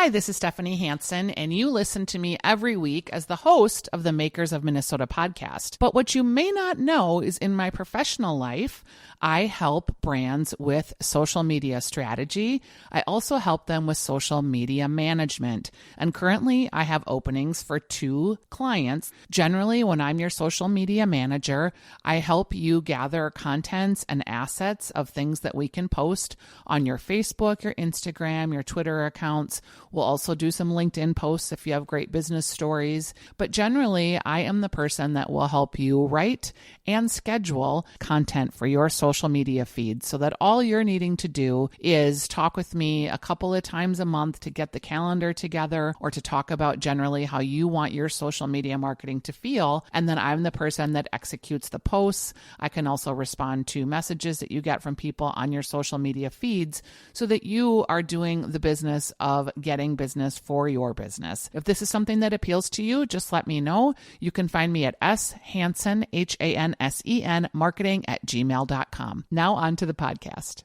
Hi, this is Stephanie Hansen, and you listen to me every week as the host of the Makers of Minnesota podcast. But what you may not know is in my professional life, I help brands with social media strategy. I also help them with social media management. And currently, I have openings for 2 clients. Generally, when I'm your social media manager, I help you gather contents and assets of things that we can post on your Facebook, your Instagram, your Twitter accounts. We'll also do some LinkedIn posts if you have great business stories. But generally, I am the person that will help you write and schedule content for your social media feed so that all you're needing to do is talk with me a couple of times a month to get the calendar together or to talk about generally how you want your social media marketing to feel. And then I'm the person that executes the posts. I can also respond to messages that you get from people on your social media feeds so that you are doing the business of getting business for your business. If this is something that appeals to you, just let me know. You can find me at shansen, Hansen, marketing@gmail.com. Now on to the podcast.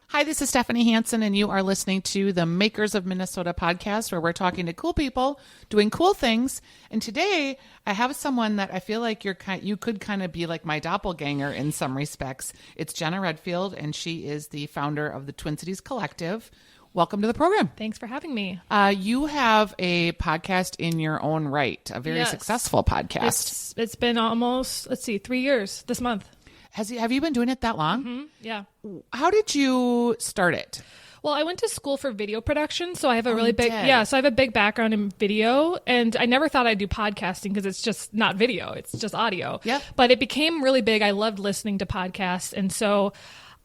Hi, this is Stephanie Hansen, and you are listening to the Makers of Minnesota podcast, where we're talking to cool people doing cool things. And today, I have someone that I feel like you could kind of be like my doppelganger in some respects. It's Jenna Redfield, and she is the founder of the Twin Cities Collective. Welcome to the program. Thanks for having me. You have a podcast in your own right, a very successful podcast. It's been almost, 3 years this month. Have you been doing it that long? Mm-hmm. Yeah. How did you start it? Well, I went to school for video production, so I have a so I have a big background in video, and I never thought I'd do podcasting because it's just not video, it's just audio. Yeah. But it became really big. I loved listening to podcasts, and so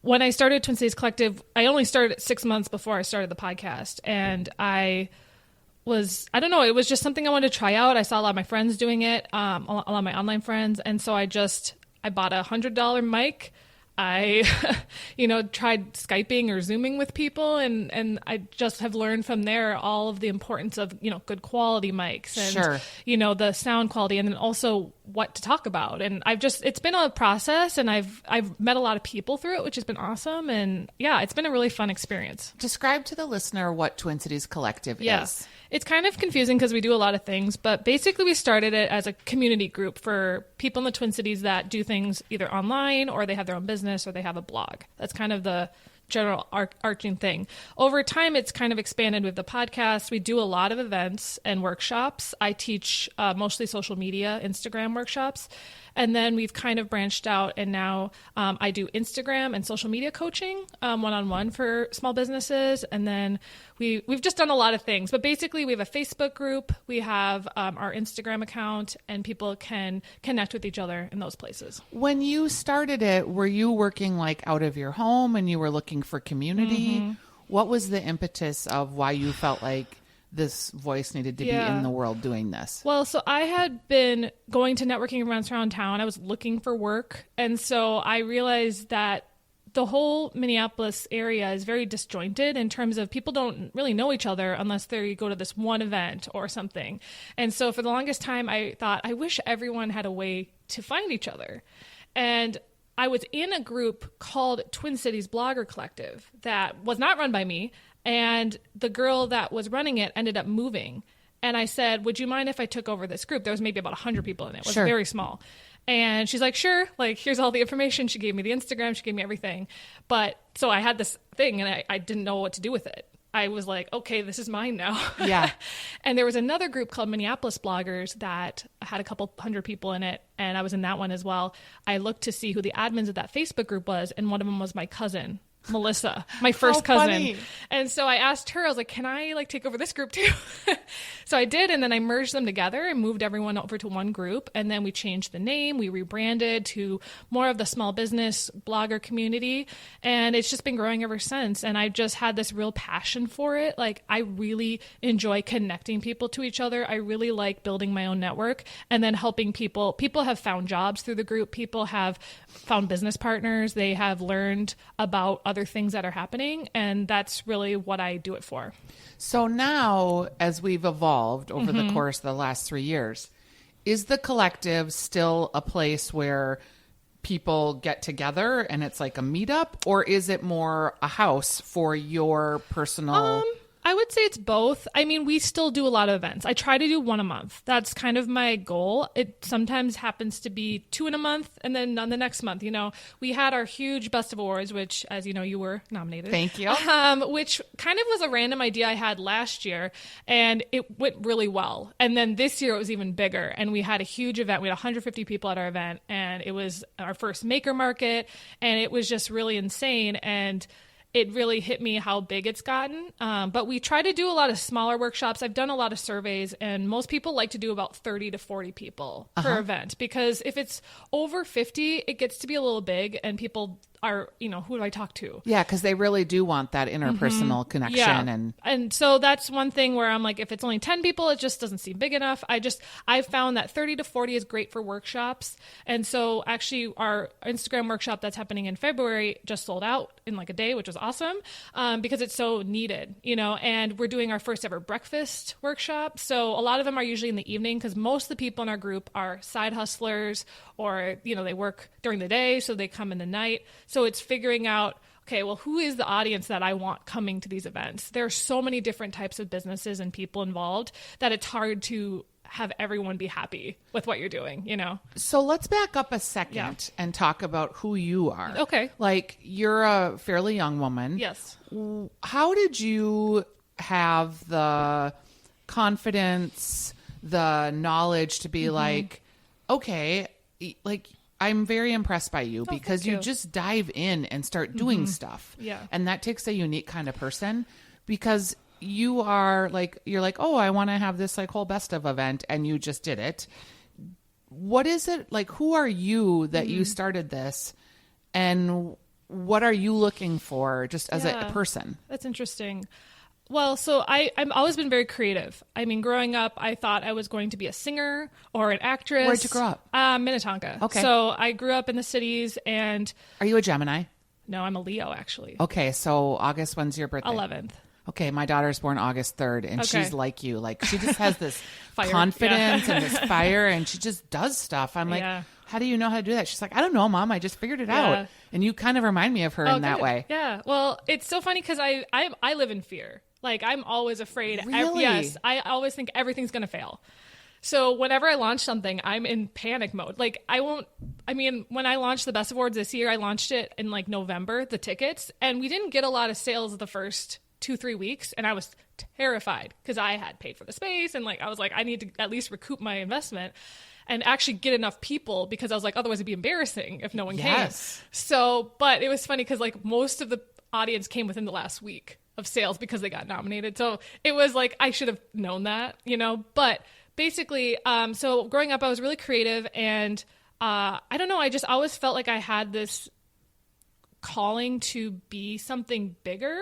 when I started Twin Cities Collective, I only started 6 months before I started the podcast, and I don't know, it was just something I wanted to try out. I saw a lot of my friends doing it, a lot of my online friends, and so I bought a $100 mic. I, tried Skyping or Zooming with people, and I just have learned from there all of the importance of, good quality mics and, the sound quality, and then also what to talk about. And it's been a process, and I've met a lot of people through it, which has been awesome. And yeah, it's been a really fun experience. Describe to the listener what Twin Cities Collective is. It's kind of confusing because we do a lot of things, but basically we started it as a community group for people in the Twin Cities that do things either online or they have their own business or they have a blog. That's kind of the general arching thing. Over time, it's kind of expanded with the podcast. We do a lot of events and workshops. I teach mostly social media, Instagram workshops. And then we've kind of branched out, and now I do Instagram and social media coaching one-on-one for small businesses. And then we've just done a lot of things. But basically, we have a Facebook group, we have our Instagram account, and people can connect with each other in those places. When you started it, were you working like out of your home and you were looking for community? Mm-hmm. What was the impetus of why you felt like this voice needed to be in the world doing this? Well, so I had been going to networking events around town. I was looking for work. And so I realized that the whole Minneapolis area is very disjointed in terms of people don't really know each other unless they go to this one event or something. And so for the longest time, I thought, I wish everyone had a way to find each other. And I was in a group called Twin Cities Blogger Collective that was not run by me. And the girl that was running it ended up moving. And I said, would you mind if I took over this group? There was maybe about 100 people in it. It was very small. And she's like, sure. Like, here's all the information. She gave me the Instagram. She gave me everything. But so I had this thing and I didn't know what to do with it. I was like, okay, this is mine now. Yeah. And there was another group called Minneapolis Bloggers that had a couple hundred people in it. And I was in that one as well. I looked to see who the admins of that Facebook group was. And one of them was my cousin, Melissa, my first cousin. Funny. And so I asked her, I was like, can I take over this group too? So I did. And then I merged them together and moved everyone over to one group. And then we changed the name. We rebranded to more of the small business blogger community. And it's just been growing ever since. And I've just had this real passion for it. Like, I really enjoy connecting people to each other. I really like building my own network and then helping people. People have found jobs through the group. People have found business partners. They have learned about other things that are happening. And that's really what I do it for. So now, as we've evolved over the course of the last 3 years, Is the collective still a place where people get together and it's like a meetup, or is it more a house for your personal? I would say it's both. I mean, we still do a lot of events. I try to do one a month. That's kind of my goal. It sometimes happens to be 2 in a month, and then on the next month, we had our huge Best of Awards, which, as you know, you were nominated. Thank you. Which kind of was a random idea I had last year, and it went really well. And then this year it was even bigger, and we had a huge event. We had 150 people at our event, and it was our first maker market, and it was just really insane. And it really hit me how big it's gotten. But we try to do a lot of smaller workshops. I've done a lot of surveys, and most people like to do about 30 to 40 people per event, because if it's over 50, it gets to be a little big, and people are, who do I talk to? Yeah, because they really do want that interpersonal connection. Yeah. And so that's one thing where I'm like, if it's only 10 people, it just doesn't seem big enough. I found that 30 to 40 is great for workshops. And so actually our Instagram workshop that's happening in February just sold out in like a day, which was awesome, because it's so needed, and we're doing our first ever breakfast workshop. So a lot of them are usually in the evening, because most of the people in our group are side hustlers, or, they work during the day, so they come in the night. So it's figuring out, okay, well, who is the audience that I want coming to these events? There are so many different types of businesses and people involved that it's hard to have everyone be happy with what you're doing, So let's back up a second and talk about who you are. Okay. Like, you're a fairly young woman. Yes. How did you have the confidence, the knowledge to be like, okay, like, I'm very impressed by you, because you just dive in and start doing stuff. Yeah. And that takes a unique kind of person, because you are like, you're like, oh, I want to have this like whole best of event, and you just did it. What is it like? Who are you that you started this, and what are you looking for just as a person? That's interesting. Well, so I've always been very creative. I mean, growing up, I thought I was going to be a singer or an actress. Where'd you grow up? Minnetonka. Okay. So I grew up in the cities, and... Are you a Gemini? No, I'm a Leo, actually. Okay, so August, when's your birthday? 11th. Okay, my daughter's born August 3rd, and she's like you. Like, she just has this Fire. confidence and this fire, and she just does stuff. I'm like, how do you know how to do that? She's like, I don't know, Mom. I just figured it out. And you kind of remind me of her in that way. Yeah. Well, it's so funny, because I live in fear. Like, I'm always afraid. Really? Yes. I always think everything's going to fail. So whenever I launch something, I'm in panic mode. Like, when I launched the Best Awards this year, I launched it in like November, the tickets, and we didn't get a lot of sales the first 2-3 weeks. And I was terrified, because I had paid for the space, and like, I was like, I need to at least recoup my investment and actually get enough people, because I was like, otherwise it'd be embarrassing if no one came. So, but it was funny, because like most of the audience came within the last week of sales, because they got nominated. So it was like, I should have known that, but basically, so growing up, I was really creative, and I don't know, I just always felt like I had this calling to be something bigger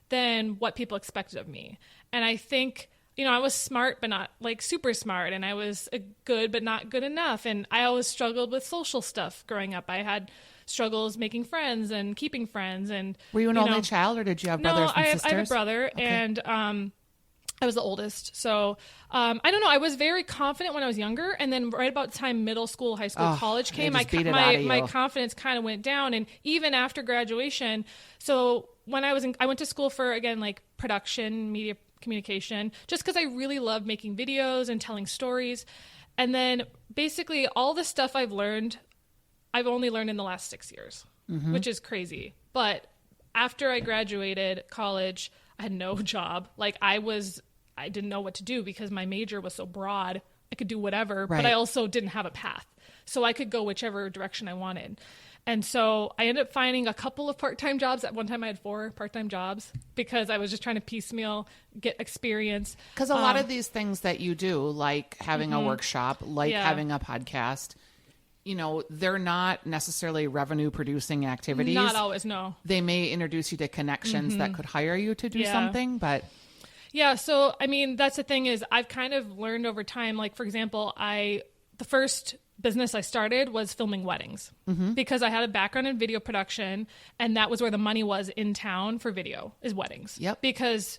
than what people expected of me. And I think, I was smart, but not like super smart. And I was good, but not good enough. And I always struggled with social stuff growing up. I had struggles making friends and keeping friends. And were you an only child, or did you have brothers and sisters? I have a brother, and I was the oldest. So I don't know. I was very confident when I was younger. And then right about the time middle school, high school, college came, my confidence kind of went down. And even after graduation, so when I went to school for, again, like production, media communication, just because I really love making videos and telling stories. And then basically all the stuff I've only learned in the last 6 years, which is crazy. But after I graduated college, I had no job. Like, I didn't know what to do, because my major was so broad. I could do whatever, but I also didn't have a path. So I could go whichever direction I wanted. And so I ended up finding a couple of part-time jobs. At one time I had 4 part-time jobs, because I was just trying to piecemeal, get experience. Because a lot of these things that you do, like having a workshop, like having a podcast, they're not necessarily revenue producing activities. Not always, no. They may introduce you to connections that could hire you to do something, but... Yeah, so, I mean, that's the thing, is I've kind of learned over time, like, for example, the first business I started was filming weddings, because I had a background in video production, and that was where the money was in town for video, is weddings. Yep. Because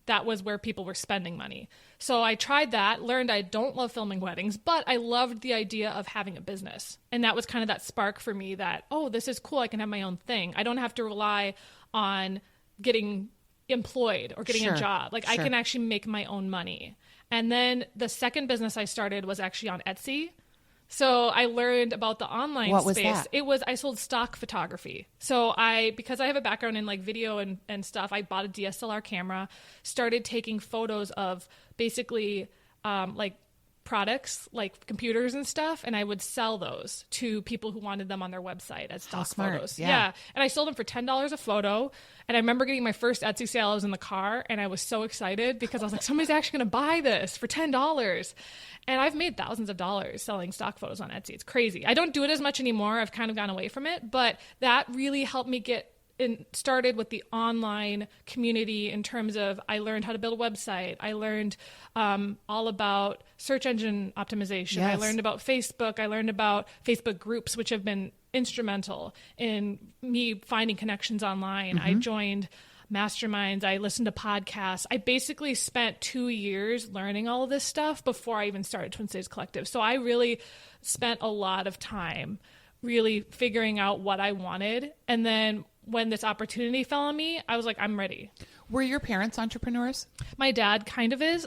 that was where people were spending money. So I tried that, learned I don't love filming weddings, but I loved the idea of having a business. And that was kind of that spark for me that, oh, this is cool. I can have my own thing. I don't have to rely on getting employed or getting a job. Like I can actually make my own money. And then the second business I started was actually on Etsy. So I learned about the online space. What was that? I sold stock photography. So because I have a background in like video and stuff, I bought a DSLR camera, started taking photos of basically like products like computers and stuff, and I would sell those to people who wanted them on their website as stock photos. Yeah. And I sold them for $10 a photo. And I remember getting my first Etsy sale. I was in the car and I was so excited because I was like, somebody's actually going to buy this for $10. And I've made thousands of dollars selling stock photos on Etsy. It's crazy. I don't do it as much anymore. I've kind of gone away from it, but that really helped me get started with the online community in terms of I learned how to build a website. I learned all about search engine optimization. Yes. I learned about Facebook. I learned about Facebook groups, which have been instrumental in me finding connections online. I joined masterminds. I listened to podcasts. I basically spent 2 years learning all of this stuff before I even started Twin Cities Collective. So I really spent a lot of time really figuring out what I wanted. And then when this opportunity fell on me, I was like, I'm ready. Were your parents entrepreneurs? My dad kind of is.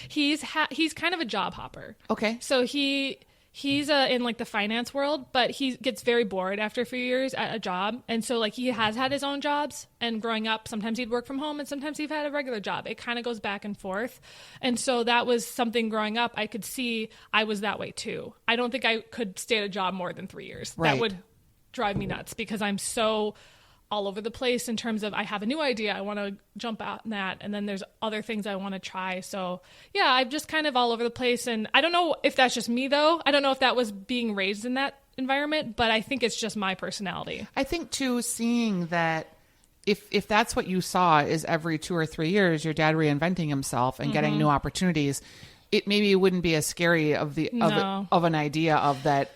He's kind of a job hopper. Okay. So he's in like the finance world, but he gets very bored after a few years at a job. And so like he has had his own jobs, and growing up, sometimes he'd work from home and sometimes he'd had a regular job. It kind of goes back and forth. And so that was something growing up I could see I was that way too. I don't think I could stay at a job more than 3 years. Right. That would drive me nuts because I'm so all over the place in terms of I have a new idea. I want to jump out in that. And then there's other things I want to try. So yeah, I'm just kind of all over the place. And I don't know if that's just me though. I don't know if that was being raised in that environment, but I think it's just my personality. I think too, seeing that if that's what you saw is every 2 or 3 years, your dad reinventing himself and getting new opportunities, it maybe wouldn't be as scary of an idea of that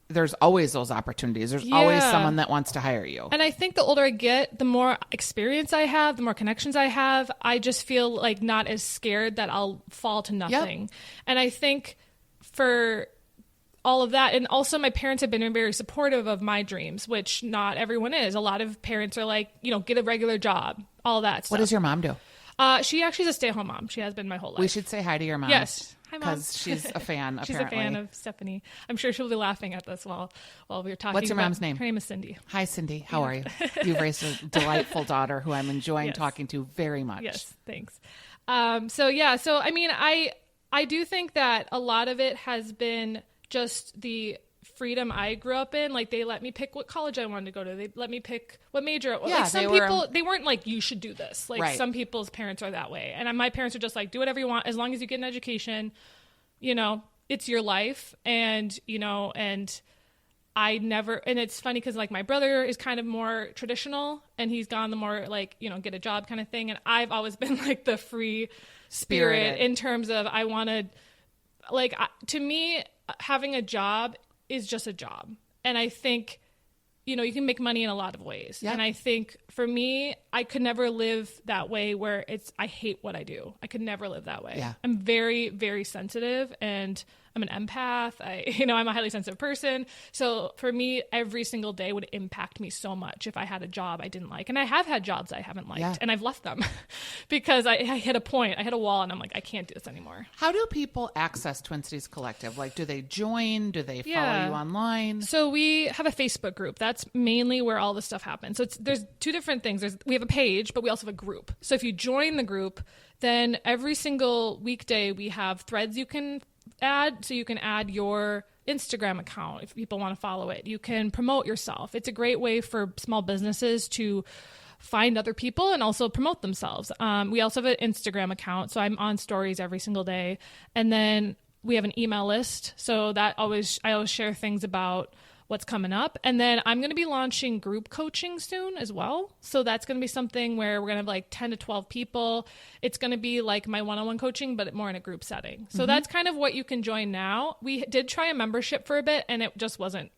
there's always those opportunities. There's always someone that wants to hire you. And I think the older I get, the more experience I have, the more connections I have, I just feel like not as scared that I'll fall to nothing. Yep. And I think for all of that, and also my parents have been very supportive of my dreams, which not everyone is. A lot of parents are like, get a regular job, all that stuff. What does your mom do? She actually is a stay-at-home mom. She has been my whole life. We should say hi to your mom. Yes. Hi, Mom. Because she's a fan, She's apparently. a fan of Stephanie. I'm sure she'll be laughing at this while we're talking. What's your mom's name? Her name is Cindy. Hi, Cindy. How are you? You've raised a delightful daughter who I'm enjoying talking to very much. Yes, thanks. So I mean, I do think that a lot of it has been just the freedom I grew up in. Like they let me pick what college I wanted to go to. They let me pick what major. Yeah, like some people, they weren't like, you should do this. Like some people's parents are that way. And my parents are just like, do whatever you want. As long as you get an education, it's your life. And, and I never, and it's funny because like my brother is kind of more traditional and he's gone the more like, get a job kind of thing. And I've always been like the free spirit in terms of I wanted, like, to me, having a job is just a job. And I think, you can make money in a lot of ways. Yep. And I think for me, I could never live that way where I hate what I do. I could never live that way. Yeah. I'm very, very sensitive and I'm an empath. I'm a highly sensitive person. So for me, every single day would impact me so much if I had a job I didn't like. And I have had jobs I haven't liked and I've left them because I hit a point, I hit a wall and I'm like, I can't do this anymore. How do people access Twin Cities Collective? Like, do they join? Do they follow you online? So we have a Facebook group. That's mainly where all this stuff happens. So there's two different things. We have a page, but we also have a group. So if you join the group, then every single weekday we have threads you can add. So you can add your Instagram account if people want to follow it. You can promote yourself. It's a great way for small businesses to find other people and also promote themselves. We also have an Instagram account. So I'm on stories every single day. And then we have an email list. So I always share things about what's coming up. And then I'm going to be launching group coaching soon as well. So that's going to be something where we're going to have like 10 to 12 people. It's going to be like my one-on-one coaching, but more in a group setting. So that's kind of what you can join now. We did try a membership for a bit and it just wasn't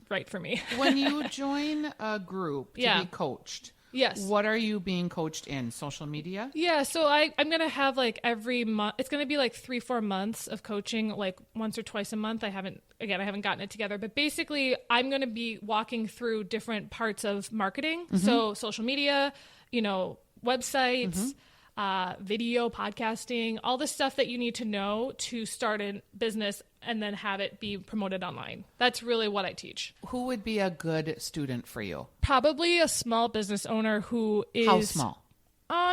right for me. When you join a group to be coached, Yes. What are you being coached in? Social media? Yeah. So I'm going to have like every month, it's going to be like 3-4 months of coaching, like once or twice a month. I haven't gotten it together, but basically I'm going to be walking through different parts of marketing. So social media, websites, video, podcasting, all the stuff that you need to know to start a business and then have it be promoted online. That's really what I teach. Who would be a good student for you? Probably a small business owner who is... How small?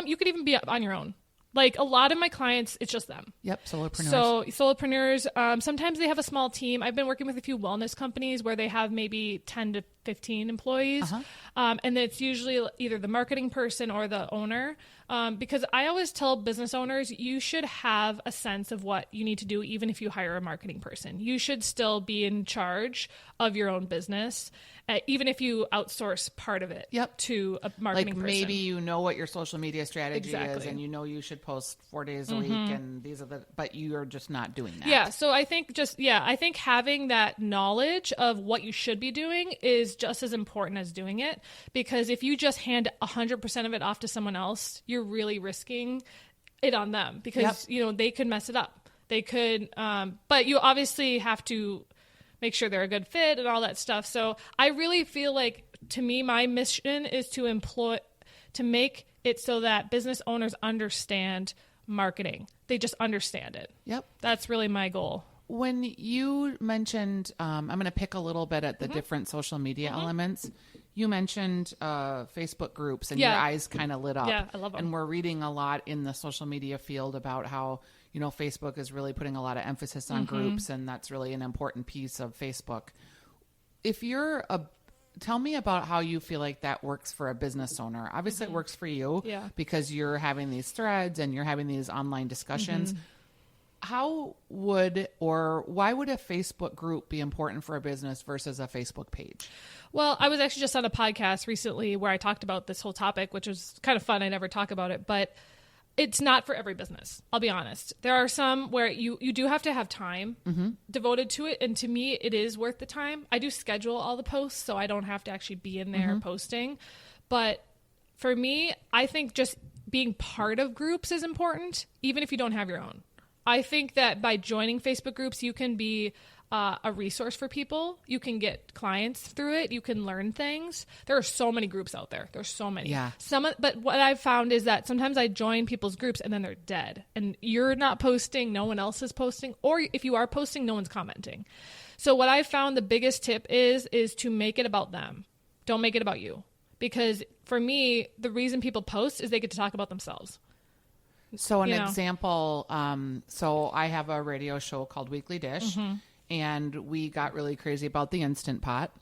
You could even be on your own. Like a lot of my clients, it's just them. Yep, solopreneurs. So solopreneurs, sometimes they have a small team. I've been working with a few wellness companies where they have maybe 10 to 15 employees. And it's usually either the marketing person or the owner. Because I always tell business owners, you should have a sense of what you need to do, even if you hire a marketing person. You should still be in charge of your own business, even if you outsource part of it to a marketing person. Like maybe you know what your social media strategy is and you know you should post 4 days a week and but you are just not doing that. Yeah. So I think I think having that knowledge of what you should be doing is just as important as doing it, because if you just hand 100% of it off to someone else, you're really risking it on them because, they could mess it up. They could, but you obviously have to make sure they're a good fit and all that stuff. So I really feel like, to me, my mission is to make it so that business owners understand marketing. They just understand it. Yep. That's really my goal. When you mentioned, I'm going to pick a little bit at the different social media elements. You mentioned Facebook groups and your eyes kind of lit up. Yeah, I love them. And we're reading a lot in the social media field about how, Facebook is really putting a lot of emphasis on groups, and that's really an important piece of Facebook. Tell me about how you feel like that works for a business owner. Obviously it works for you because you're having these threads and you're having these online discussions. Why would a Facebook group be important for a business versus a Facebook page? Well, I was actually just on a podcast recently where I talked about this whole topic, which was kind of fun. I never talk about it, but it's not for every business. I'll be honest. There are some where you do have to have time devoted to it. And to me, it is worth the time. I do schedule all the posts, so I don't have to actually be in there posting. But for me, I think just being part of groups is important, even if you don't have your own. I think that by joining Facebook groups, you can be a resource for people. You can get clients through it. You can learn things. There are so many groups out there. There's so many. Yeah. But what I've found is that sometimes I join people's groups and then they're dead. And you're not posting. No one else is posting. Or if you are posting, no one's commenting. So what I found the biggest tip is to make it about them. Don't make it about you. Because for me, the reason people post is they get to talk about themselves. So an example, so I have a radio show called Weekly Dish, and we got really crazy about the Instant Pot,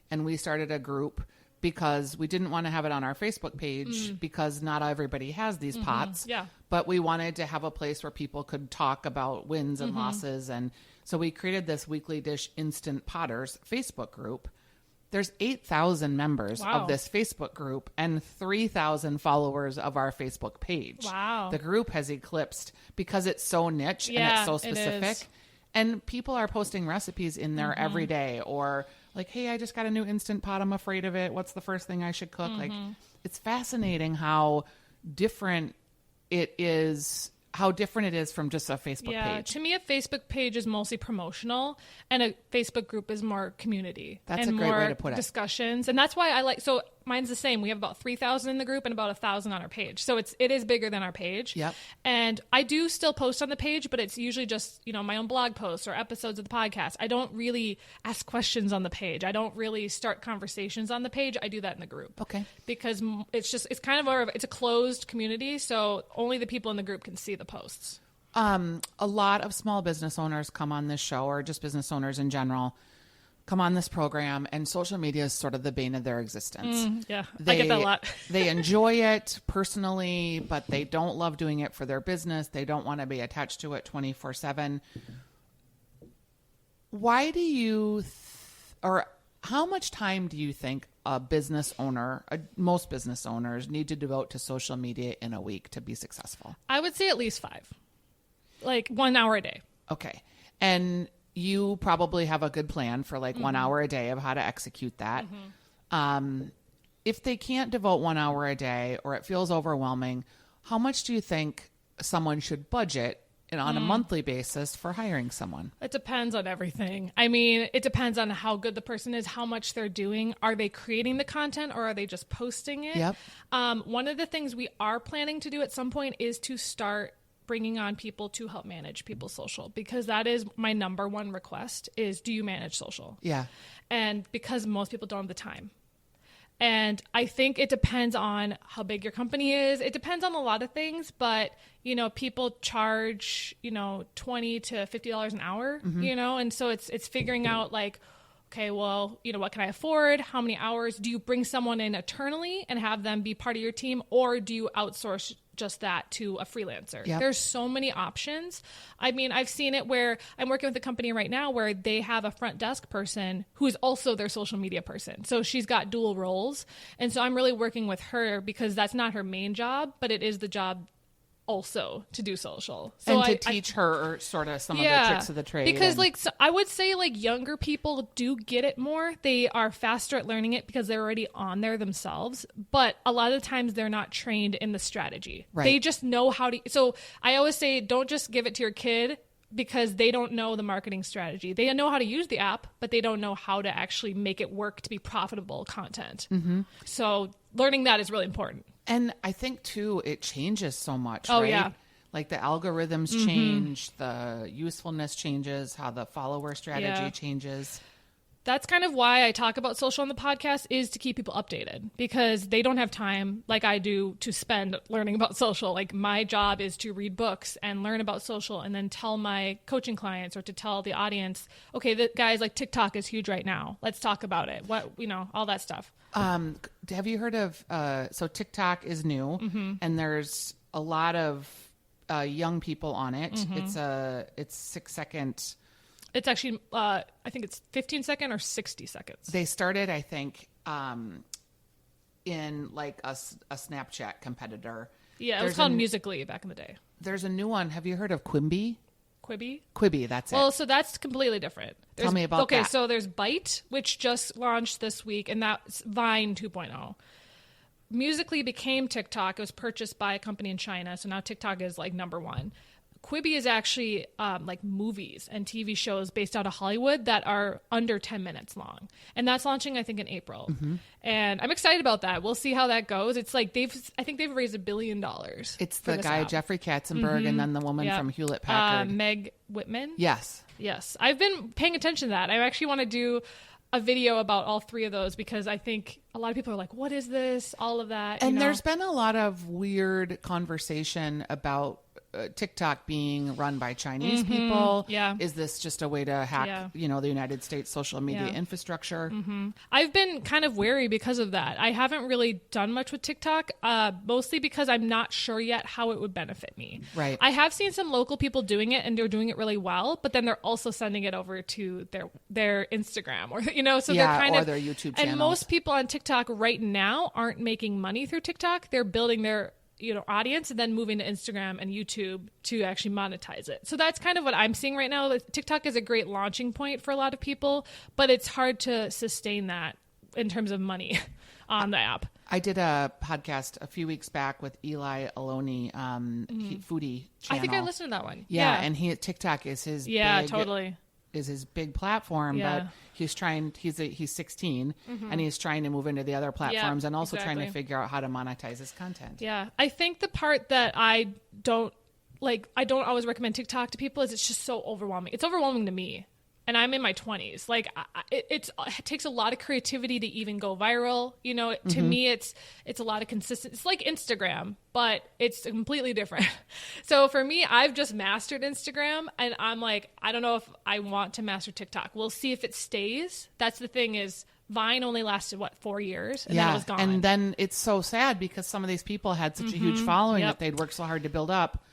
and we started a group because we didn't want to have it on our Facebook page because not everybody has these pots, but we wanted to have a place where people could talk about wins and losses, and so we created this Weekly Dish Instant Potters Facebook group. There's 8,000 members of this Facebook group and 3,000 followers of our Facebook page. Wow. The group has eclipsed because it's so niche and it's so specific. And people are posting recipes in there every day, or like, hey, I just got a new Instant Pot. I'm afraid of it. What's the first thing I should cook? Like, it's fascinating how different it is from just a Facebook page. Yeah, to me, a Facebook page is mostly promotional, and a Facebook group is more community. That's and a great more way to put it. Discussions, and that's why I like. So mine's the same. We have about 3,000 in the group and about 1,000 on our page. So it is bigger than our page. Yep. And I do still post on the page, but it's usually just my own blog posts or episodes of the podcast. I don't really ask questions on the page. I don't really start conversations on the page. I do that in the group. Okay. Because it's kind of it's a closed community, so only the people in the group can see the posts. A lot of small business owners come on this show, or just business owners in general, come on this program, and social media is sort of the bane of their existence. I get that a lot. They enjoy it personally, but they don't love doing it for their business. They don't want to be attached to it 24/7. Why do you, or how much time do you think a business owner, most business owners, need to devote to social media in a week to be successful? I would say at least 5, like 1 hour a day. Okay. And you probably have a good plan for like 1 hour a day of how to execute that. if they can't devote 1 hour a day or it feels overwhelming, how much do you think someone should budget and on a monthly basis for hiring someone? It depends on everything. I mean, it depends on how good the person is, how much they're doing. Are they creating the content or are they just posting it? Yep. One of the things we are planning to do at some point is to start bringing on people to help manage people's social, because that is my number one request is, do you manage social? Yeah. And because most people don't have the time. And I think it depends on how big your company is. It depends on a lot of things, but people charge, $20 to $50 an hour, and so it's figuring out like, okay, well, what can I afford? How many hours? Do you bring someone in eternally and have them be part of your team, or do you outsource just that to a freelancer? Yep. There's so many options. I mean, I've seen it where I'm working with a company right now where they have a front desk person who is also their social media person. So she's got dual roles. And so I'm really working with her because that's not her main job, but it is the job also to do social. So and to teach her sort of some of the tricks of the trade. Because so I would say younger people do get it more. They are faster at learning it because they're already on there themselves. But a lot of the times they're not trained in the strategy. Right. They just know how to. So I always say, don't just give it to your kid because they don't know the marketing strategy. They know how to use the app, but they don't know how to actually make it work to be profitable content. Mm-hmm. So learning that is really important. And I think, too, it changes so much, Oh, right? yeah. Like the algorithms change, the usefulness changes, how the follower strategy changes. That's kind of why I talk about social on the podcast, is to keep people updated, because they don't have time like I do to spend learning about social. Like my job is to read books and learn about social and then tell my coaching clients or to tell the audience, okay, guys, like TikTok is huge right now. Let's talk about it. All that stuff. Have you heard of, so TikTok is new and there's a lot of young people on it. It's 6 second. It's actually, I think it's 15 second or 60 seconds. They started, I think, in like a Snapchat competitor. Yeah, it was called Musical.ly back in the day. There's a new one. Have you heard of Quibi? Quibi, that's it. Well, so that's completely different. Tell me about that. Okay, so there's Byte, which just launched this week, and that's Vine 2.0. Musical.ly became TikTok. It was purchased by a company in China, so now TikTok is like number one. Quibi is actually like movies and TV shows based out of Hollywood that are under 10 minutes long. And that's launching, I think, in April. And I'm excited about that. We'll see how that goes. It's like I think they've raised $1 billion. It's the guy, app. Jeffrey Katzenberg, and then the woman from Hewlett Packard. Meg Whitman. Yes. I've been paying attention to that. I actually want to do a video about all three of those because I think a lot of people are like, what is this? All of that. And there's been a lot of weird conversation about TikTok being run by Chinese people. Yeah. Is this just a way to hack, the United States social media infrastructure? I've been kind of wary because of that. I haven't really done much with TikTok, mostly because I'm not sure yet how it would benefit me. Right. I have seen some local people doing it and they're doing it really well, but then they're also sending it over to their Instagram or, so they're kind of their YouTube channels. And most people on TikTok right now aren't making money through TikTok. They're building their audience and then moving to Instagram and YouTube to actually monetize it. So that's kind of what I'm seeing right now. TikTok is a great launching point for a lot of people, but it's hard to sustain that in terms of money on the app. I did a podcast a few weeks back with Eli Aloni, foodie channel. I think I listened to that one. Yeah. And TikTok is his big platform, but he's 16 and he's trying to move into the other platforms and also trying to figure out how to monetize his content. Yeah. I think the part that I don't always recommend TikTok to people is it's just so overwhelming. It's overwhelming to me. And I'm in my 20s. Like it takes a lot of creativity to even go viral. To me, it's a lot of consistency. It's like Instagram, but it's completely different. So for me, I've just mastered Instagram, and I'm like, I don't know if I want to master TikTok. We'll see if it stays. That's the thing is, Vine only lasted 4 years, and then it was gone. And then it's so sad because some of these people had such a huge following that they'd worked so hard to build up.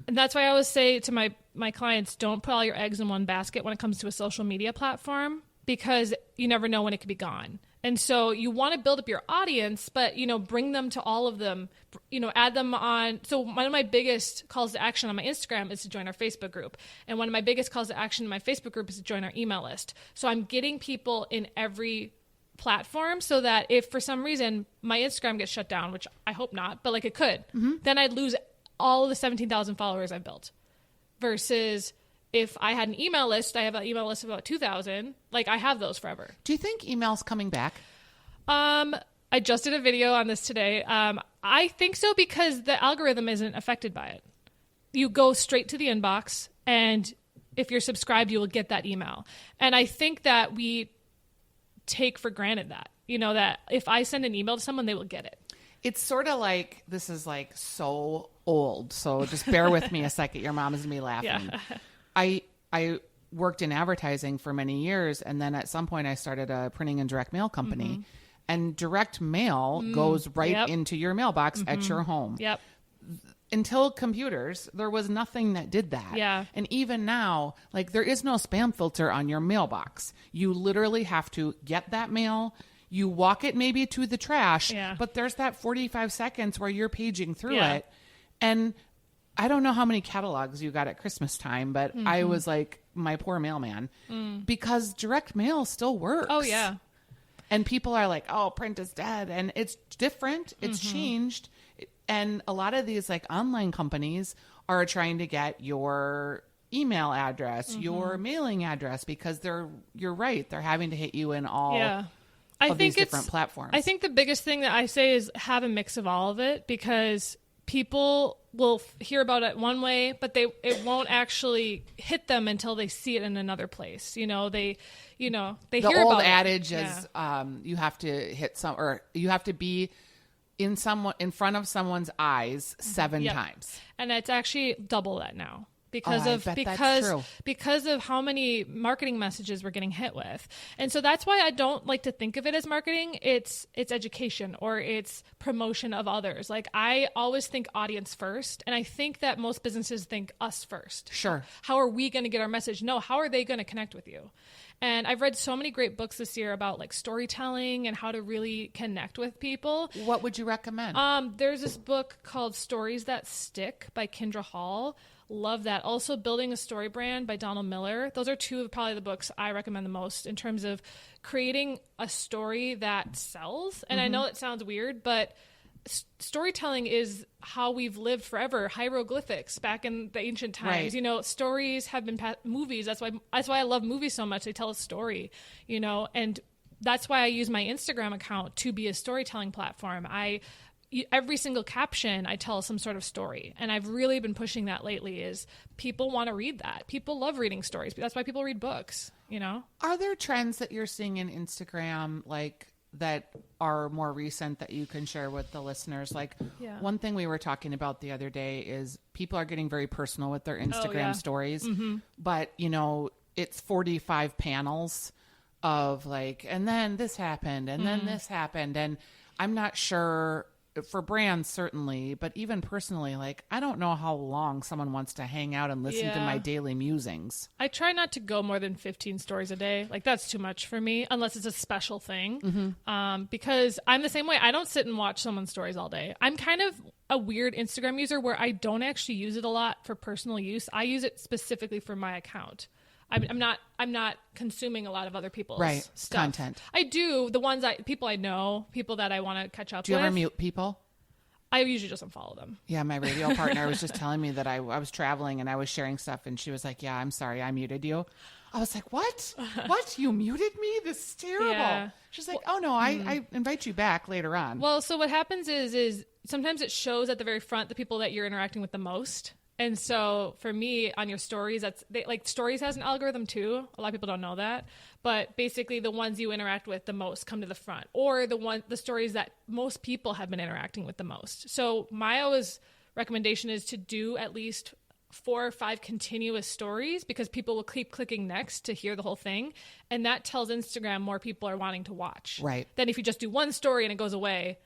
And that's why I always say to my clients, don't put all your eggs in one basket when it comes to a social media platform, because you never know when it could be gone. And so you want to build up your audience, but, bring them to all of them, add them on. So one of my biggest calls to action on my Instagram is to join our Facebook group. And one of my biggest calls to action in my Facebook group is to join our email list. So I'm getting people in every platform so that if for some reason my Instagram gets shut down, which I hope not, but like it could, then I'd lose all of the 17,000 followers I've built. Versus if I had an email list, I have an email list of about 2,000. Like I have those forever. Do you think email's coming back? I just did a video on this today. I think so because the algorithm isn't affected by it. You go straight to the inbox, and if you're subscribed, you will get that email. And I think that we take for granted that, that if I send an email to someone, they will get it. It's sort of like, this is like so old, so just bear with me a second. Your mom is going to be laughing. Yeah. I worked in advertising for many years, and then at some point I started a printing and direct mail company. And direct mail goes right into your mailbox at your home. Yep. Until computers, there was nothing that did that. Yeah. And even now, like there is no spam filter on your mailbox. You literally have to get that mail. You walk it maybe to the trash, but there's that 45 seconds where you're paging through it. And I don't know how many catalogs you got at Christmas time, but I was like my poor mailman because direct mail still works. Oh, yeah. And people are like, oh, print is dead. And it's different. It's changed. And a lot of these like online companies are trying to get your email address, your mailing address, because you're right. They're having to hit you in all of these different platforms. I think the biggest thing that I say is have a mix of all of it, because people will hear about it one way, but it won't actually hit them until they see it in another place. They hear about it. The old adage is you have to hit you have to be in front of someone's eyes 7 times. And it's actually double that now. Because of how many marketing messages we're getting hit with. And so that's why I don't like to think of it as marketing. It's education or it's promotion of others. Like I always think audience first. And I think that most businesses think us first. Sure. How are we going to get our message? No, how are they going to connect with you? And I've read so many great books this year about like storytelling and how to really connect with people. What would you recommend? There's this book called Stories That Stick by Kendra Hall. Love that. Also, Building a Story Brand by Donald Miller. Those are two of probably the books I recommend the most in terms of creating a story that sells. And I know it sounds weird, but storytelling is how we've lived forever. Hieroglyphics back in the ancient times. Right. Stories have been movies. That's why I love movies so much. They tell a story, and that's why I use my Instagram account to be a storytelling platform. Every single caption, I tell some sort of story. And I've really been pushing that lately is people want to read that. People love reading stories. That's why people read books, Are there trends that you're seeing in Instagram, like that are more recent that you can share with the listeners? Like one thing we were talking about the other day is people are getting very personal with their Instagram stories, but it's 45 panels of like, and then this happened and then this happened. And I'm not sure for brands, certainly, but even personally, like, I don't know how long someone wants to hang out and listen to my daily musings. I try not to go more than 15 stories a day. Like, that's too much for me, unless it's a special thing. Because I'm the same way. I don't sit and watch someone's stories all day. I'm kind of a weird Instagram user where I don't actually use it a lot for personal use. I use it specifically for my account. I'm not consuming a lot of other people's stuff. Content. I do the ones people I know, people that I want to catch up with. Do you ever mute people? I usually just unfollow them. Yeah, my radio partner was just telling me that I was traveling and I was sharing stuff, and she was like, "Yeah, I'm sorry, I muted you." I was like, "What? What? You muted me? This is terrible." Yeah. She's like, "Oh no, I invite you back later on." Well, so what happens is sometimes it shows at the very front the people that you're interacting with the most. And so for me, on your stories, stories has an algorithm too. A lot of people don't know that, but basically the ones you interact with the most come to the front, or the stories that most people have been interacting with the most. So my always recommendation is to do at least 4 or 5 continuous stories, because people will keep clicking next to hear the whole thing. And that tells Instagram more people are wanting to watch. Right. Then if you just do one story and it goes away,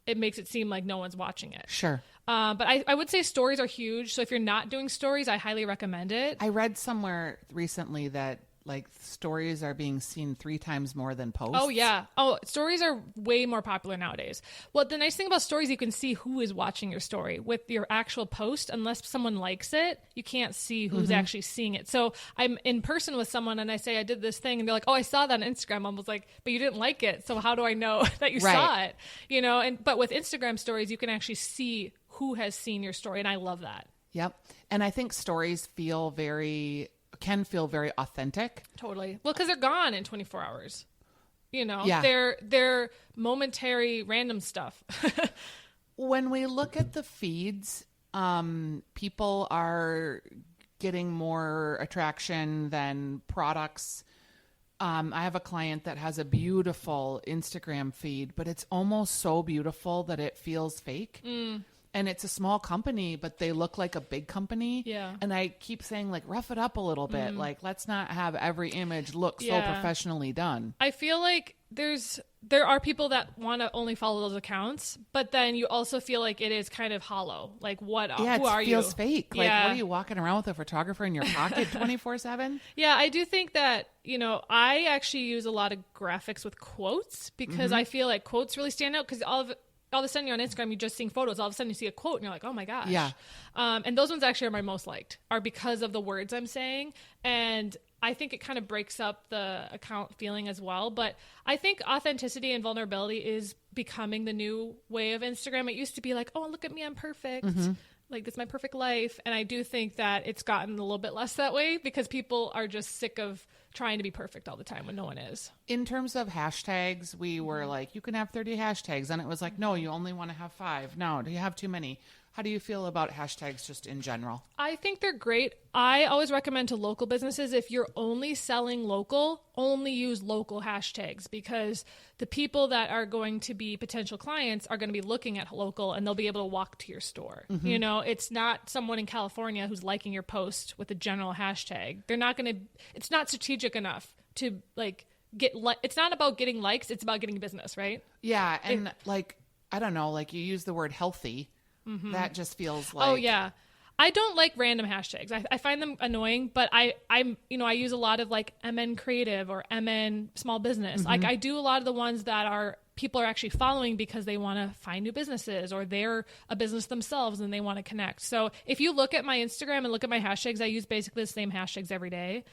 it makes it seem like no one's watching it. Sure. But I would say stories are huge. So if you're not doing stories, I highly recommend it. I read somewhere recently that like stories are being seen 3 times more than posts. Oh, yeah. Oh, stories are way more popular nowadays. Well, the nice thing about stories, you can see who is watching your story. With your actual post, unless someone likes it, you can't see who's actually seeing it. So I'm in person with someone and I say I did this thing and they're like, oh, I saw that on Instagram. I was like, but you didn't like it. So how do I know that you saw it? You know, but with Instagram stories, you can actually see who has seen your story. And I love that. Yep. And I think stories can feel very authentic. Totally. Well, because they're gone in 24 hours. You know, Yeah. they're momentary random stuff. When we look at the feeds, people are getting more attraction than products. I have a client that has a beautiful Instagram feed, but it's almost so beautiful that it feels fake. And it's a small company, but they look like a big company. Yeah. And I keep saying, like, rough it up a little bit. Like, let's not have every image look so Yeah. professionally done. I feel like there are people that want to only follow those accounts, but then you also feel like it is kind of hollow. Like, who are you? It feels fake. Like, Yeah. what are you walking around with a photographer in your pocket 24/7? Yeah, I do think that, you know, I actually use a lot of graphics with quotes because I feel like quotes really stand out because all of a sudden you're on Instagram, you're just seeing photos. All of a sudden you see a quote and you're like, oh my gosh. Yeah. And those ones actually are my most liked, are because of the words I'm saying. And I think it kind of breaks up the account feeling as well. But I think authenticity and vulnerability is becoming the new way of Instagram. It used to be like, oh, look at me, I'm perfect. Like, this is my perfect life. And I do think that it's gotten a little bit less that way because people are just sick of trying to be perfect all the time when no one is. In terms of hashtags, we were like, you can have 30 hashtags. And it was like, no, you only want to have 5. No, do you have too many? How do you feel about hashtags just in general? I think they're great. I always recommend to local businesses, if you're only selling local, only use local hashtags because the people that are going to be potential clients are going to be looking at local and they'll be able to walk to your store. You know, it's not someone in California who's liking your post with a general hashtag. It's not strategic enough to like it's not about getting likes. It's about getting business, right? Yeah. And I don't know, like you use the word healthy. That just feels like... Oh, yeah. I don't like random hashtags. I find them annoying, but I use a lot of like MN creative or MN small business. Like I do a lot of the ones that people are actually following because they want to find new businesses or they're a business themselves and they want to connect. So if you look at my Instagram and look at my hashtags, I use basically the same hashtags every day.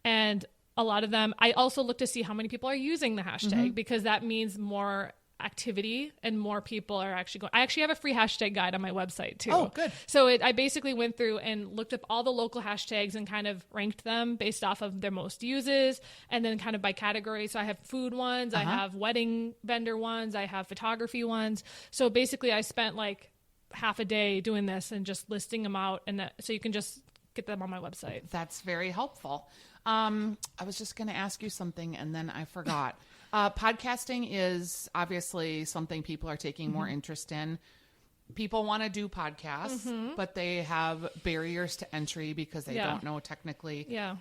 And a lot of them, I also look to see how many people are using the hashtag because that means more activity and more people are actually going. I actually have a free hashtag guide on my website too. Oh, good. So I basically went through and looked up all the local hashtags and kind of ranked them based off of their most uses and then kind of by category. So I have food ones, I have wedding vendor ones, I have photography ones. So basically I spent like half a day doing this and just listing them out so you can just get them on my website. That's very helpful. I was just going to ask you something and then I forgot. Podcasting is obviously something people are taking more interest in. People want to do podcasts, but they have barriers to entry because they don't know technically. Yeah.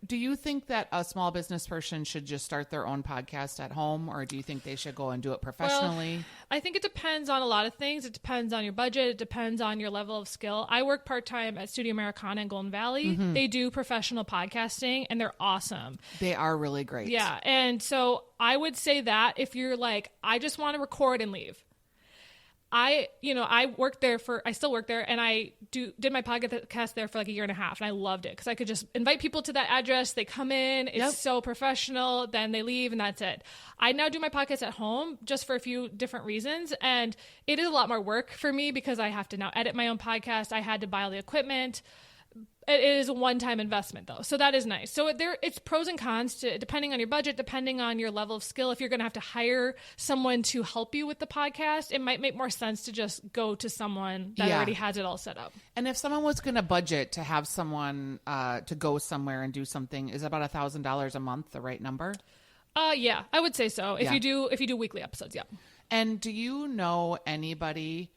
Do you think that a small business person should just start their own podcast at home, or do you think they should go and do it professionally? Well, I think it depends on a lot of things. It depends on your budget. It depends on your level of skill. I work part-time at Studio Americana in Golden Valley. They do professional podcasting, and they're awesome. They are really great. Yeah, and so I would say that if you're like, I just want to record and leave. I still work there and I did my podcast there for like a year and a half and I loved it because I could just invite people to that address. They come in, it's so professional, then they leave and that's it. I now do my podcast at home just for a few different reasons. And it is a lot more work for me because I have to now edit my own podcast. I had to buy all the equipment. It is a one-time investment though. So that is nice. So it's pros and cons to depending on your budget, depending on your level of skill. If you're going to have to hire someone to help you with the podcast, it might make more sense to just go to someone that already has it all set up. And if someone was going to budget to have someone to go somewhere and do something, is about $1,000 a month the right number? Yeah, I would say so. If you do weekly episodes, yeah. And do you know anybody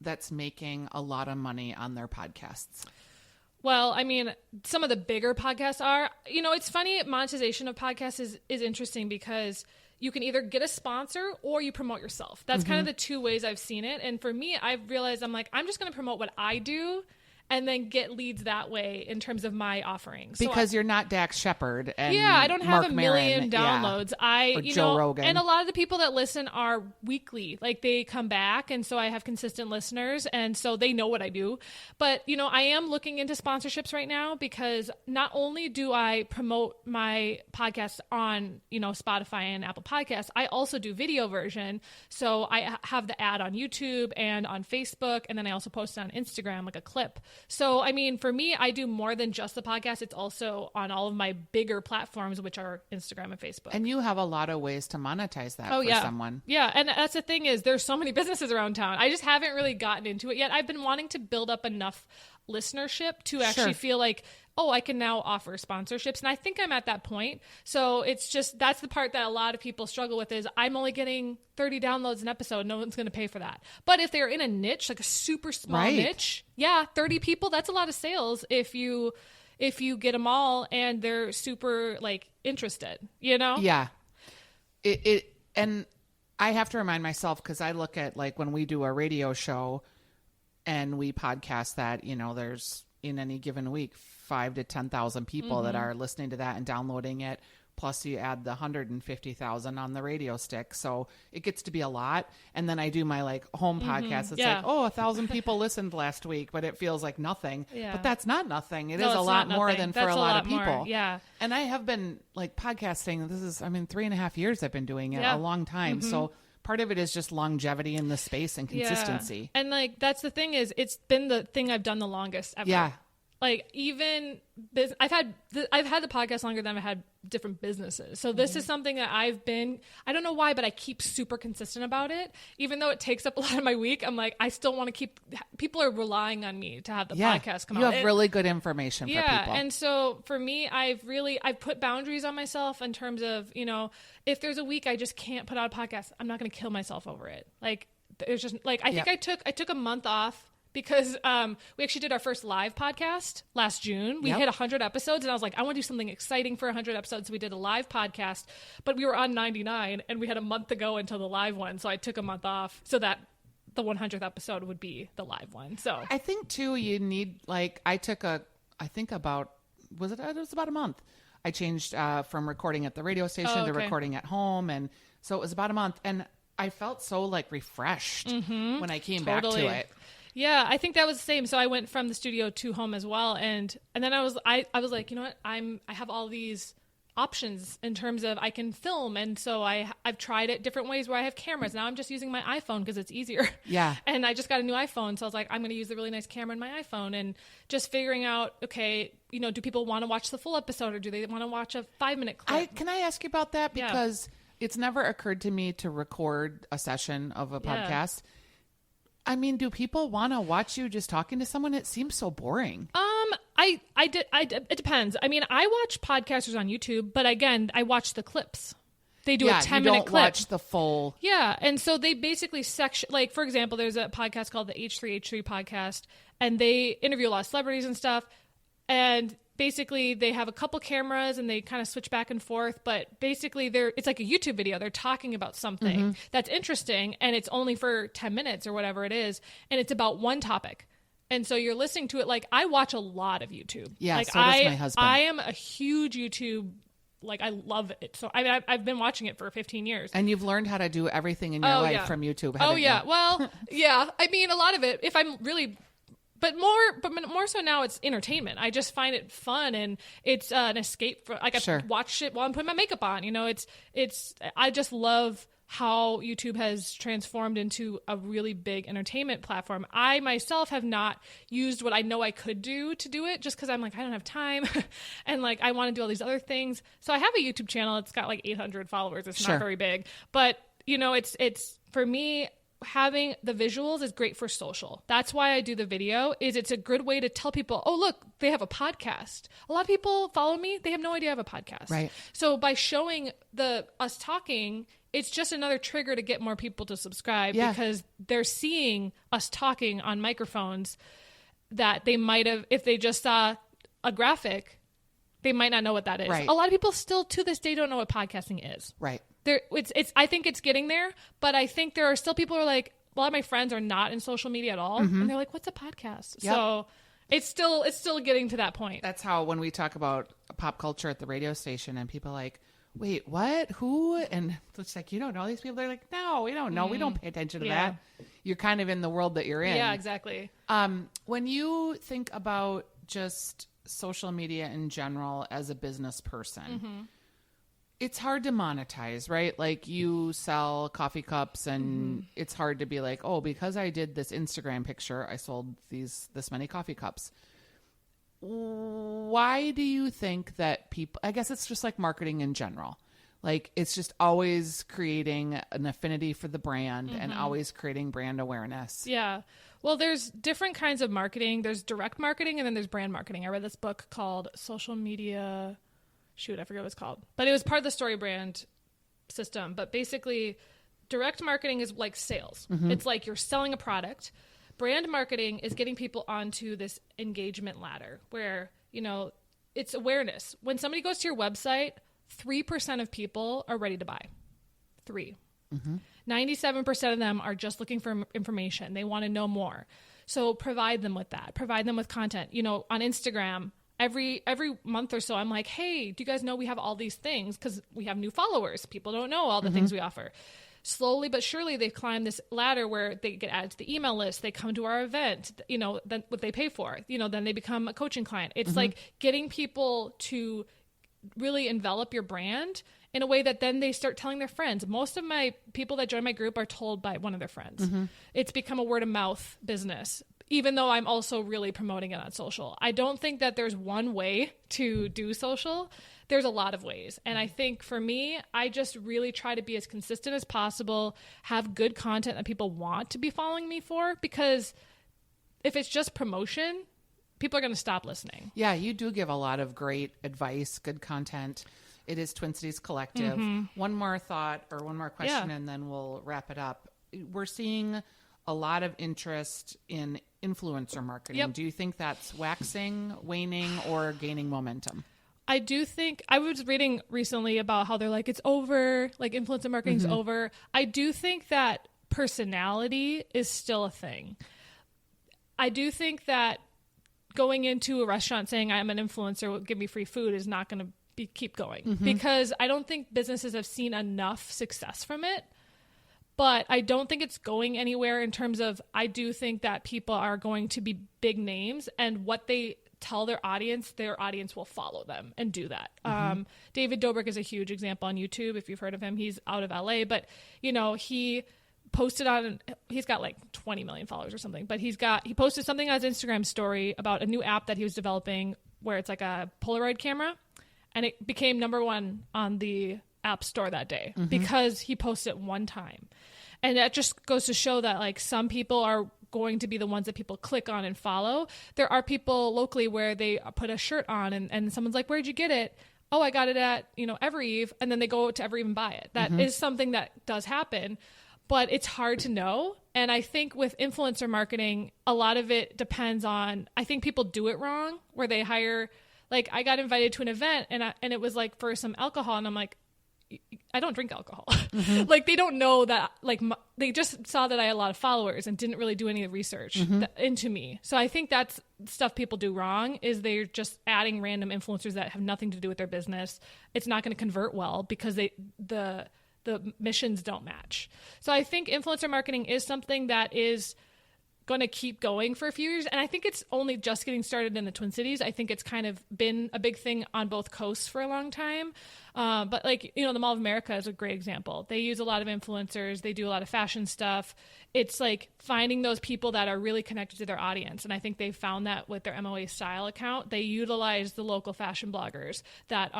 that's making a lot of money on their podcasts? Well, I mean, some of the bigger podcasts are, it's funny. Monetization of podcasts is interesting because you can either get a sponsor or you promote yourself. That's kind of the two ways I've seen it. And for me, I've realized I'm just going to promote what I do. and then get leads that way in terms of my offerings. Because you're not Dax Shepard and I don't have Mark a million Maron, downloads. or Joe Rogan. And a lot of the people that listen are weekly. Like they come back, and so I have consistent listeners, and so they know what I do. But, I am looking into sponsorships right now, because not only do I promote my podcast on, Spotify and Apple Podcasts, I also do video version. So I have the ad on YouTube and on Facebook, and then I also post it on Instagram, like a clip. So, for me, I do more than just the podcast. It's also on all of my bigger platforms, which are Instagram and Facebook. And you have a lot of ways to monetize that for someone. Yeah. And that's the thing is there's so many businesses around town. I just haven't really gotten into it yet. I've been wanting to build up enough listenership to actually feel like, oh, I can now offer sponsorships. And I think I'm at that point. So it's just, that's the part that a lot of people struggle with is I'm only getting 30 downloads an episode. No one's going to pay for that. But if they're in a niche, like a super small niche, 30 people, that's a lot of sales if you get them all and they're super like interested, Yeah. And I have to remind myself, because I look at like when we do a radio show and we podcast that, there's in any given week 5,000 to 10,000 people that are listening to that and downloading it. Plus you add the 150,000 on the radio stick. So it gets to be a lot. And then I do my like home podcast. It's like, 1,000 people listened last week, but it feels like nothing. Yeah. But that's not nothing. It is a lot more than for a lot of people. Yeah. And I have been like podcasting. This is, 3.5 years I've been doing it, a long time. So part of it is just longevity in the space and consistency. And like, that's the thing is it's been the thing I've done the longest ever. Yeah. Like even I've had the podcast longer than I've had different businesses. So this is something that I don't know why, but I keep super consistent about it. Even though it takes up a lot of my week, I'm like, I still want to keep, people are relying on me to have the podcast come out. You have really good information for people. And so for me, I've put boundaries on myself in terms of, if there's a week I just can't put out a podcast, I'm not going to kill myself over it. Like there's just like, I think I took a month off. Because we actually did our first live podcast last June. We hit 100 episodes, and I was like, I want to do something exciting for 100 episodes. So we did a live podcast, but we were on 99, and we had a month to go until the live one. So I took a month off so that the 100th episode would be the live one. So I think, too, you need, like, it was about a month. I changed from recording at the radio station to recording at home. And so it was about a month. And I felt so, like, refreshed when I came back to it. Yeah, I think that was the same. So I went from the studio to home as well, and then I was like, you know what, I have all these options in terms of I can film, and so I've tried it different ways where I have cameras. Now I'm just using my iPhone because it's easier. Yeah. And I just got a new iPhone, so I was like, I'm going to use the really nice camera in my iPhone, and just figuring out, okay, do people want to watch the full episode or do they want to watch a 5-minute clip? Can I ask you about that? Because it's never occurred to me to record a session of a podcast. Do people want to watch you just talking to someone? It seems so boring. It depends. I watch podcasters on YouTube, but again, I watch the clips. They do a 10-minute clip. Watch the full. Yeah. And so they basically section, like, for example, there's a podcast called the H3H3 podcast, and they interview a lot of celebrities and stuff. And basically they have a couple cameras and they kind of switch back and forth, but basically it's like a YouTube video. They're talking about something that's interesting, and it's only for 10 minutes or whatever it is. And it's about one topic. And so you're listening to it. Like, I watch a lot of YouTube. Yeah. Like, so does my husband. I am a huge YouTube, like, I love it. So I've been watching it for 15 years. And you've learned how to do everything in your life from YouTube. You? Well, yeah. A lot of it, if I'm really, but more so now it's entertainment. I just find it fun, and it's an escape for, like, I watch it while I'm putting my makeup on. I just love how YouTube has transformed into a really big entertainment platform. I myself have not used what I know I could do to do it, just because I'm like, I don't have time and like I want to do all these other things. So I have a YouTube channel. It's got like 800 followers. It's not very big, but it's for me, having the visuals is great for social. That's why I do the video. It's a good way to tell people, oh, look, they have a podcast. A lot of people follow me. They have no idea I have a podcast. Right. So by showing us talking, it's just another trigger to get more people to subscribe because they're seeing us talking on microphones that they might have, if they just saw a graphic, they might not know what that is. Right. A lot of people still to this day don't know what podcasting is. Right. I think it's getting there, but I think there are still people who are like, a lot of my friends are not in social media at all. And they're like, what's a podcast? Yep. So It's still getting to that point. That's how when we talk about pop culture at the radio station and people are like, wait, what? Who? And it's like, you don't know these people? They're like, no, we don't know. We don't pay attention to that. You're kind of in the world that you're in. Yeah, exactly. When you think about just social media in general as a business person, it's hard to monetize, right? Like you sell coffee cups and it's hard to be like, oh, because I did this Instagram picture, I sold this many coffee cups. Why do you think that people, I guess it's just like marketing in general. Like it's just always creating an affinity for the brand and always creating brand awareness. Yeah. Well, there's different kinds of marketing. There's direct marketing and then there's brand marketing. I read this book called Social Media. Shoot, I forget what it's called. But it was part of the Story Brand system. But basically, direct marketing is like sales. It's like you're selling a product. Brand marketing is getting people onto this engagement ladder where, you know, it's awareness. When somebody goes to your website, 3% of people are ready to buy. 97% of them are just looking for information. They want to know more. So provide them with that. Provide them with content. You know, on Instagram, every month or so, I'm like, hey, do you guys know we have all these things? Because we have new followers. People don't know all the things we offer. Slowly but surely, they've climbed this ladder where they get added to the email list. They come to our event, you know, then what they pay for, you know, then they become a coaching client. It's like getting people to really envelop your brand in a way that then they start telling their friends. Most of my people that join my group are told by one of their friends. It's become a word of mouth business, even though I'm also really promoting it on social. I don't think that there's one way to do social. There's a lot of ways. And I think for me, I just really try to be as consistent as possible, have good content that people want to be following me for, because if it's just promotion, people are going to stop listening. Yeah, you do give a lot of great advice, good content. It is Twin Cities Collective. One more thought or one more question, and then we'll wrap it up. We're seeing a lot of interest in influencer marketing. Do you think that's waxing, waning, or gaining momentum? I do think, I was reading recently about how they're like, it's over, like influencer marketing's over. I do think that personality is still a thing. I do think that going into a restaurant saying I'm an influencer, give me free food is not going to keep going, because I don't think businesses have seen enough success from it. But I don't think it's going anywhere in terms of, I do think that people are going to be big names, and what they tell their audience will follow them and do that. David Dobrik is a huge example on YouTube. If you've heard of him, he's out of LA, but you know, he posted on, he's got like 20 million followers or something, but he posted something on his Instagram story about a new app that he was developing where it's like a Polaroid camera, and it became #1 on the App Store that day because he posted it one time. And that just goes to show that like some people are going to be the ones that people click on and follow. There are people locally where they put a shirt on and someone's like, where'd you get it? Oh, I got it at, you know, Every Eve. And then they go to Every Eve and buy it. That is something that does happen, but it's hard to know. And I think with influencer marketing, a lot of it depends on, I think people do it wrong where they hire, like I got invited to an event and it was like for some alcohol. And I'm like, I don't drink alcohol. Like they don't know that, like they just saw that I had a lot of followers and didn't really do any of the research into me. So I think that's stuff people do wrong, is they're just adding random influencers that have nothing to do with their business. It's not going to convert well because the missions don't match. So I think influencer marketing is something that is going to keep going for a few years. And I think it's only just getting started in the Twin Cities. I think it's kind of been a big thing on both coasts for a long time. But like, you know, the Mall of America is a great example. They use a lot of influencers. They do a lot of fashion stuff. It's like finding those people that are really connected to their audience. And I think they found that with their MOA Style account. They utilize the local fashion bloggers that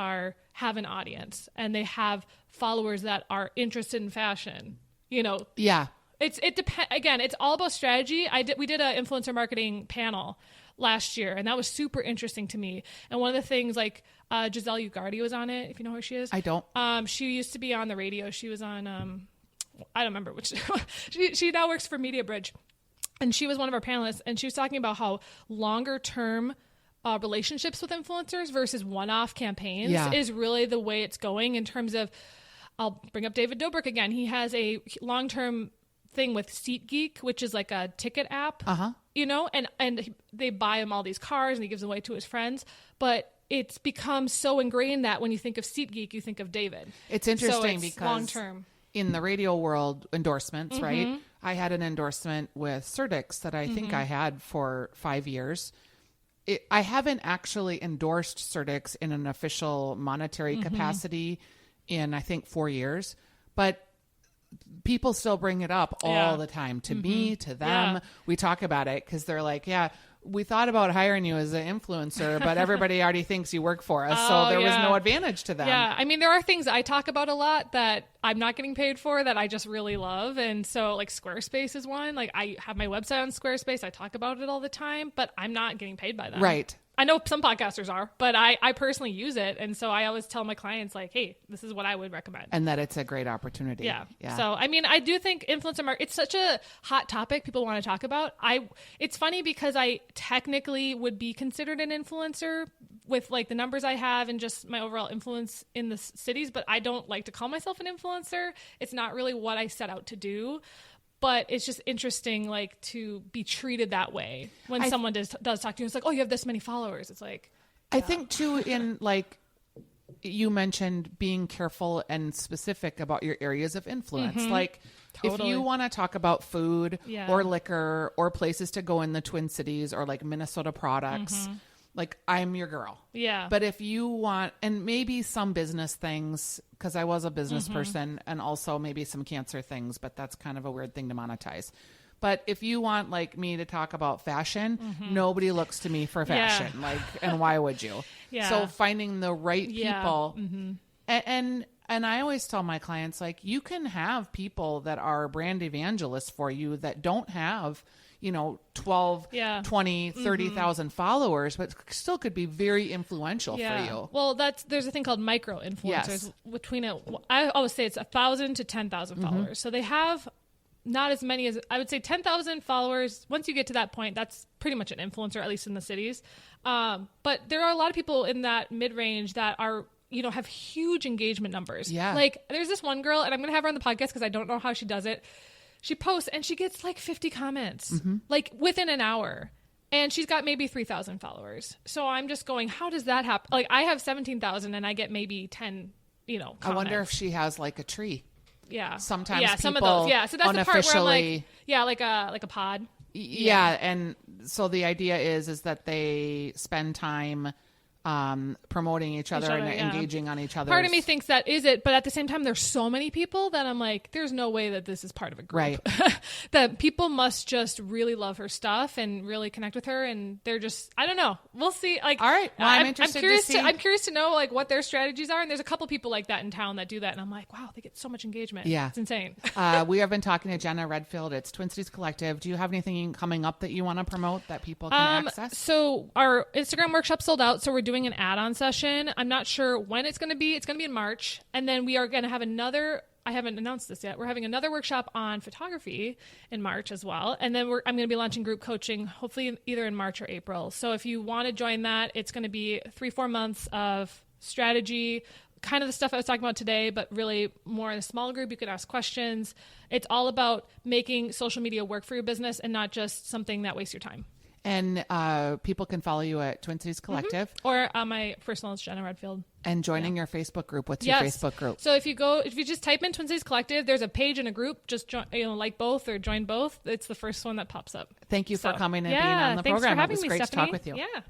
have an audience, and they have followers that are interested in fashion, you know. Yeah. It depends. Again, it's all about strategy. We did an influencer marketing panel last year, and that was super interesting to me. And one of the things, like Giselle Ugardi was on it, if you know who she is. I don't. She used to be on the radio. She was on, I don't remember which. she now works for Media Bridge, and she was one of our panelists. And she was talking about how longer term relationships with influencers versus one-off campaigns is really the way it's going in terms of. I'll bring up David Dobrik again. He has a long-term thing with SeatGeek, which is like a ticket app, you know, and they buy him all these cars and he gives them away to his friends. But it's become so ingrained that when you think of SeatGeek, you think of David. It's interesting because long-term. In the radio world, endorsements, right? I had an endorsement with Surdix that I think I had for 5 years. I haven't actually endorsed Surdix in an official monetary capacity in, I think, 4 years. But people still bring it up all the time to me, to them. Yeah. We talk about it because they're like, yeah, we thought about hiring you as an influencer, but everybody already thinks you work for us. So there was no advantage to them. Yeah. I mean, there are things I talk about a lot that I'm not getting paid for that I just really love. And so like Squarespace is one. Like I have my website on Squarespace. I talk about it all the time, but I'm not getting paid by them. Right. I know some podcasters are, but I personally use it. And so I always tell my clients like, hey, this is what I would recommend. And that it's a great opportunity. Yeah. So, I mean, I do think influencer marketing, it's such a hot topic people want to talk about. It's funny because I technically would be considered an influencer with like the numbers I have and just my overall influence in the cities, but I don't like to call myself an influencer. It's not really what I set out to do. But it's just interesting, like, to be treated that way when someone does talk to you. It's like, oh, you have this many followers. It's like, I think too, in like you mentioned, being careful and specific about your areas of influence. Like, if you want to talk about food or liquor or places to go in the Twin Cities or like Minnesota products, like I'm your girl. Yeah. But if you want, and maybe some business things, because I was a business person, and also maybe some cancer things, but that's kind of a weird thing to monetize. But if you want like me to talk about fashion, nobody looks to me for fashion. Like, and why would you? So finding the right people, and I always tell my clients, like, you can have people that are brand evangelists for you that don't have, you know, 12, 20, 30,000 followers, but still could be very influential for you. Well, there's a thing called micro influencers between I always say it's 1,000 to 10,000 followers. So they have not as many as I would say 10,000 followers. Once you get to that point, that's pretty much an influencer, at least in the cities. But there are a lot of people in that mid-range that are, you know, have huge engagement numbers. Yeah. Like there's this one girl, and I'm going to have her on the podcast because I don't know how she does it. She posts and she gets like 50 comments, like within an hour. And she's got maybe 3,000 followers. So I'm just going, how does that happen? Like I have 17,000 and I get maybe 10, you know, comments. I wonder if she has like a tree. Yeah. Sometimes people some of those. Yeah. So that's the part where I'm like, like a pod. Yeah. And so the idea is that they spend time promoting each other and engaging on each other. Part of me thinks that is it, but at the same time, there's so many people that I'm like, there's no way that this is part of a group. Right. That people must just really love her stuff and really connect with her, and they're just, I don't know. We'll see. Like, all right, well, I'm interested to see. I'm curious to know like what their strategies are, and there's a couple people like that in town that do that, and I'm like, wow, they get so much engagement. Yeah, it's insane. We have been talking to Jenna Redfield. It's Twin Cities Collective. Do you have anything coming up that you want to promote that people can access? So our Instagram workshop sold out, so we're doing an add-on session. I'm not sure when it's going to be. It's going to be in March. And then we are going to have another, I haven't announced this yet. We're having another workshop on photography in March as well. And then I'm going to be launching group coaching, hopefully either in March or April. So if you want to join that, it's going to be 3-4 months of strategy, kind of the stuff I was talking about today, but really more in a small group. You can ask questions. It's all about making social media work for your business and not just something that wastes your time. And people can follow you at Twin Cities Collective. Or my personal is Jenna Redfield. And joining your Facebook group. What's your Facebook group? So if you just type in Twin Cities Collective, there's a page and a group. Just join, like both or join both. It's the first one that pops up. Thank you for coming and being on the program. Thanks for having it was me, great Stephanie. to talk with you. Yeah.